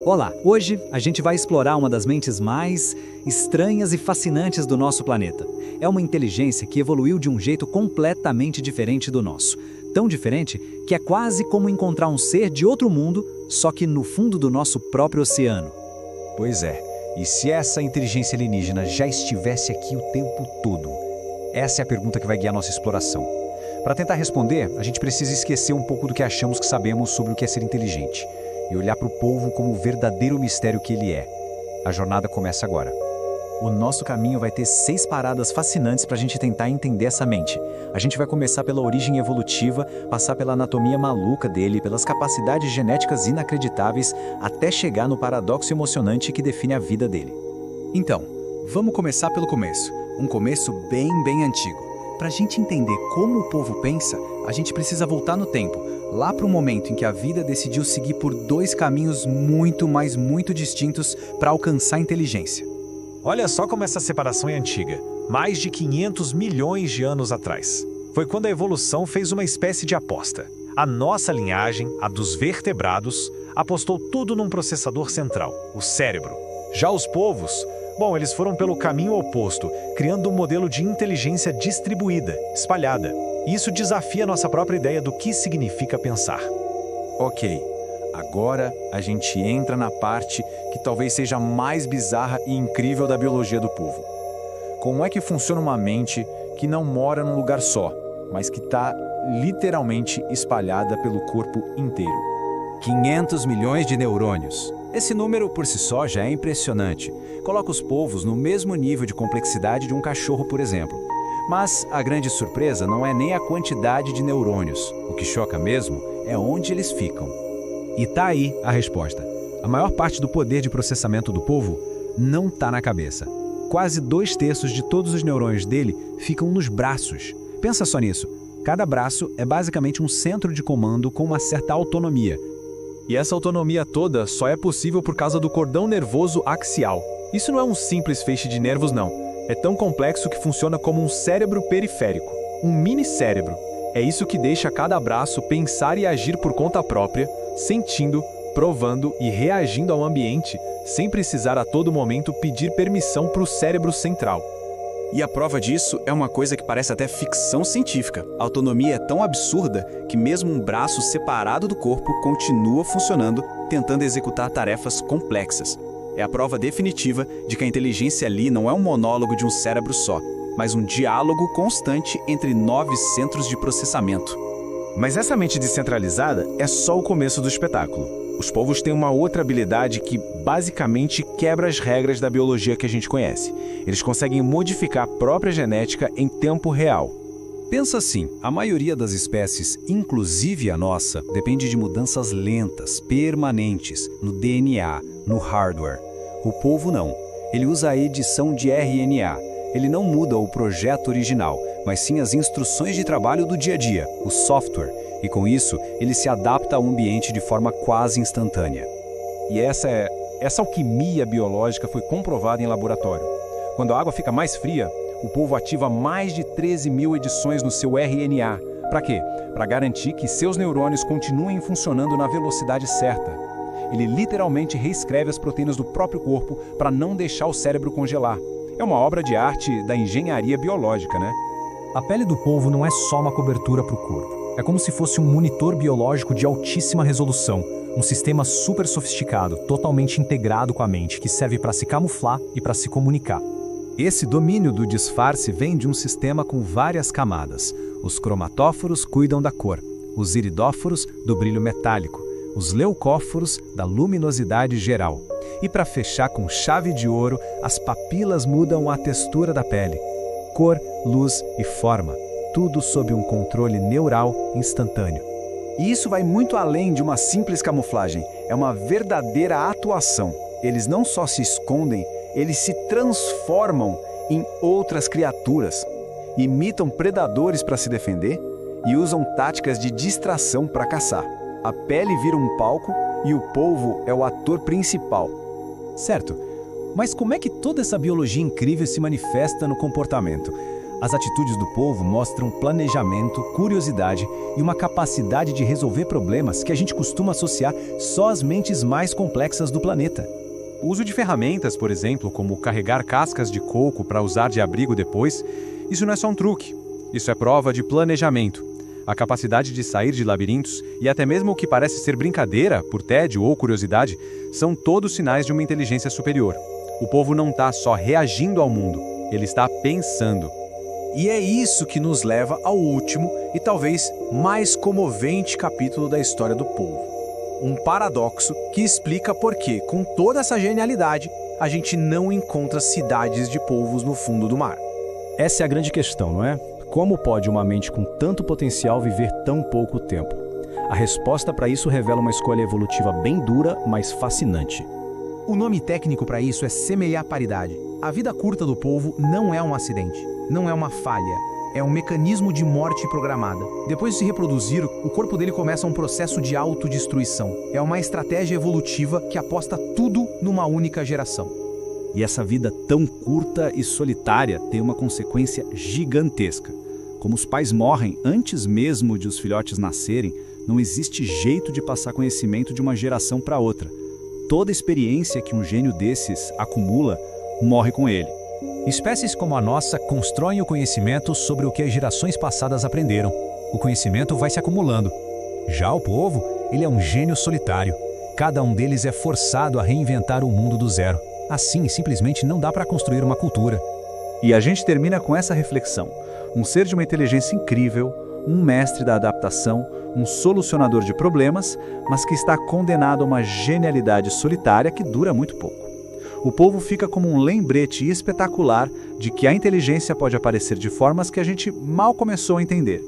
Olá, hoje a gente vai explorar uma das mentes mais estranhas e fascinantes do nosso planeta. É uma inteligência que evoluiu de um jeito completamente diferente do nosso. Tão diferente que é quase como encontrar um ser de outro mundo, só que no fundo do nosso próprio oceano. Pois é, e se essa inteligência alienígena já estivesse aqui o tempo todo? Essa é a pergunta que vai guiar nossa exploração. Para tentar responder, a gente precisa esquecer um pouco do que achamos que sabemos sobre o que é ser inteligente e olhar para o polvo como o verdadeiro mistério que ele é. A jornada começa agora. O nosso caminho vai ter 6 paradas fascinantes para a gente tentar entender essa mente. A gente vai começar pela origem evolutiva, passar pela anatomia maluca dele, pelas capacidades genéticas inacreditáveis, até chegar no paradoxo emocionante que define a vida dele. Então, vamos começar pelo começo. Um começo bem antigo. Para a gente entender como o povo pensa, a gente precisa voltar no tempo, lá para o momento em que a vida decidiu seguir por 2 caminhos muito distintos para alcançar a inteligência. Olha só como essa separação é antiga, mais de 500 milhões de anos atrás. Foi quando a evolução fez uma espécie de aposta. A nossa linhagem, a dos vertebrados, apostou tudo num processador central, o cérebro. Já os povos, eles foram pelo caminho oposto, criando um modelo de inteligência distribuída, espalhada. Isso desafia a nossa própria ideia do que significa pensar. Ok, agora a gente entra na parte que talvez seja a mais bizarra e incrível da biologia do povo. Como é que funciona uma mente que não mora num lugar só, mas que está literalmente espalhada pelo corpo inteiro? 500 milhões de neurônios. Esse número por si só já é impressionante. Coloca os polvos no mesmo nível de complexidade de um cachorro, por exemplo. Mas a grande surpresa não é nem a quantidade de neurônios. O que choca mesmo é onde eles ficam. E tá aí a resposta. A maior parte do poder de processamento do polvo não tá na cabeça. Quase 2/3 de todos os neurônios dele ficam nos braços. Pensa só nisso. Cada braço é basicamente um centro de comando com uma certa autonomia. E essa autonomia toda só é possível por causa do cordão nervoso axial. Isso não é um simples feixe de nervos, não. É tão complexo que funciona como um cérebro periférico, um mini-cérebro. É isso que deixa cada braço pensar e agir por conta própria, sentindo, provando e reagindo ao ambiente, sem precisar a todo momento pedir permissão para o cérebro central. E a prova disso é uma coisa que parece até ficção científica. A autonomia é tão absurda que mesmo um braço separado do corpo continua funcionando, tentando executar tarefas complexas. É a prova definitiva de que a inteligência ali não é um monólogo de um cérebro só, mas um diálogo constante entre 9 centros de processamento. Mas essa mente descentralizada é só o começo do espetáculo. Os povos têm uma outra habilidade que basicamente quebra as regras da biologia que a gente conhece. Eles conseguem modificar a própria genética em tempo real. Pensa assim, a maioria das espécies, inclusive a nossa, depende de mudanças lentas, permanentes, no DNA, no hardware. O polvo não. Ele usa a edição de RNA. Ele não muda o projeto original, mas sim as instruções de trabalho do dia a dia, o software. E com isso, ele se adapta ao ambiente de forma quase instantânea. E essa alquimia biológica foi comprovada em laboratório. Quando a água fica mais fria, o polvo ativa mais de 13 mil edições no seu RNA. Para quê? Para garantir que seus neurônios continuem funcionando na velocidade certa. Ele literalmente reescreve as proteínas do próprio corpo para não deixar o cérebro congelar. É uma obra de arte da engenharia biológica, né? A pele do polvo não é só uma cobertura para o corpo. É como se fosse um monitor biológico de altíssima resolução, um sistema super sofisticado, totalmente integrado com a mente, que serve para se camuflar e para se comunicar. Esse domínio do disfarce vem de um sistema com várias camadas. Os cromatóforos cuidam da cor, os iridóforos do brilho metálico, os leucóforos da luminosidade geral. E para fechar com chave de ouro, as papilas mudam a textura da pele. Cor, luz e forma. Tudo sob um controle neural instantâneo. E isso vai muito além de uma simples camuflagem. É uma verdadeira atuação. Eles não só se escondem, eles se transformam em outras criaturas. Imitam predadores para se defender e usam táticas de distração para caçar. A pele vira um palco e o polvo é o ator principal. Certo, mas como é que toda essa biologia incrível se manifesta no comportamento? As atitudes do povo mostram planejamento, curiosidade e uma capacidade de resolver problemas que a gente costuma associar só às mentes mais complexas do planeta. O uso de ferramentas, por exemplo, como carregar cascas de coco para usar de abrigo depois, isso não é só um truque. Isso é prova de planejamento. A capacidade de sair de labirintos e até mesmo o que parece ser brincadeira, por tédio ou curiosidade, são todos sinais de uma inteligência superior. O povo não está só reagindo ao mundo, ele está pensando. E é isso que nos leva ao último e talvez mais comovente capítulo da história do povo. Um paradoxo que explica por que, com toda essa genialidade, a gente não encontra cidades de povos no fundo do mar. Essa é a grande questão, não é? Como pode uma mente com tanto potencial viver tão pouco tempo? A resposta para isso revela uma escolha evolutiva bem dura, mas fascinante. O nome técnico para isso é semear paridade. A vida curta do polvo não é um acidente, não é uma falha, é um mecanismo de morte programada. Depois de se reproduzir, o corpo dele começa um processo de autodestruição. É uma estratégia evolutiva que aposta tudo numa única geração. E essa vida tão curta e solitária tem uma consequência gigantesca. Como os pais morrem antes mesmo de os filhotes nascerem, não existe jeito de passar conhecimento de uma geração para outra. Toda experiência que um gênio desses acumula, morre com ele. Espécies como a nossa constroem o conhecimento sobre o que as gerações passadas aprenderam. O conhecimento vai se acumulando. Já o povo, ele é um gênio solitário. Cada um deles é forçado a reinventar o mundo do zero. Assim, simplesmente não dá para construir uma cultura. E a gente termina com essa reflexão. Um ser de uma inteligência incrível, um mestre da adaptação, um solucionador de problemas, mas que está condenado a uma genialidade solitária que dura muito pouco. O povo fica como um lembrete espetacular de que a inteligência pode aparecer de formas que a gente mal começou a entender.